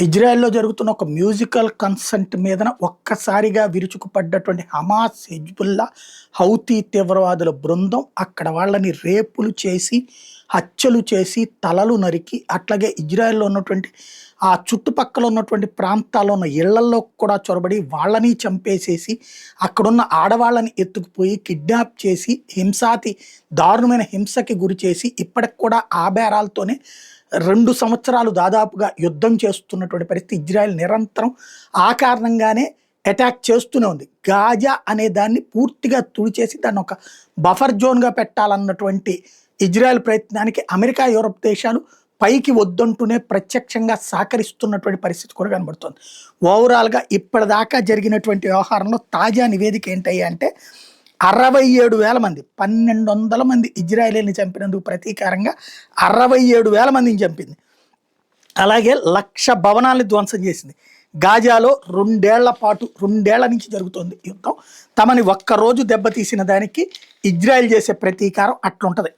ఇజ్రాయెల్‌లో జరుగుతున్న ఒక musical concert మీదన ఒక్కసారిగా విరుచుకుపడ్డటువంటి హమాస్, హిజ్బుల్లా, హౌతీ తీవ్రవాదుల బృందం అక్కడ వాళ్ళని రేపులు చేసి, హత్యలు చేసి, తలలు నరికి, అట్లాగే ఇజ్రాయెల్‌లో ఉన్నటువంటి ఆ చుట్టుపక్కల ఉన్నటువంటి ప్రాంతాల్లో ఉన్న ఇళ్లల్లో కూడా చొరబడి వాళ్ళని చంపేసేసి, అక్కడున్న ఆడవాళ్ళని ఎత్తుకుపోయి కిడ్నాప్ చేసి, దారుణమైన హింసకి గురిచేసి, ఇప్పటికి కూడా ఆ బేరాలతోనే 2 సంవత్సరాలు దాదాపుగా యుద్ధం చేస్తున్నటువంటి పరిస్థితి. ఇజ్రాయెల్ నిరంతరం ఆ కారణంగానే అటాక్ చేస్తూనే ఉంది. గాజా అనే దాన్ని పూర్తిగా తుడిచేసి దాన్ని ఒక బఫర్ జోన్‌గా పెట్టాలన్నటువంటి ఇజ్రాయెల్ ప్రయత్నానికి అమెరికా, యూరప్ దేశాలు పైకి వద్దంటూనే ప్రత్యక్షంగా సహకరిస్తున్నటువంటి పరిస్థితి కూడా కనబడుతోంది. ఓవరాల్‌గా ఇప్పటిదాకా జరిగినటువంటి వ్యవహారంలో తాజా నివేదిక ఏంటయ్యా అంటే 67,000 మంది, 1,200 మంది ఇజ్రాయేలీని చంపినందుకు ప్రతీకారంగా 67,000 మందిని చంపింది. అలాగే 1,00,000 భవనాల్ని ధ్వంసం చేసింది. గాజాలో 2 ఏళ్ల నుంచి జరుగుతోంది యుద్ధం. తమని ఒక్కరోజు దెబ్బతీసిన దానికి ఇజ్రాయెల్ చేసే ప్రతీకారం అట్లుంటది.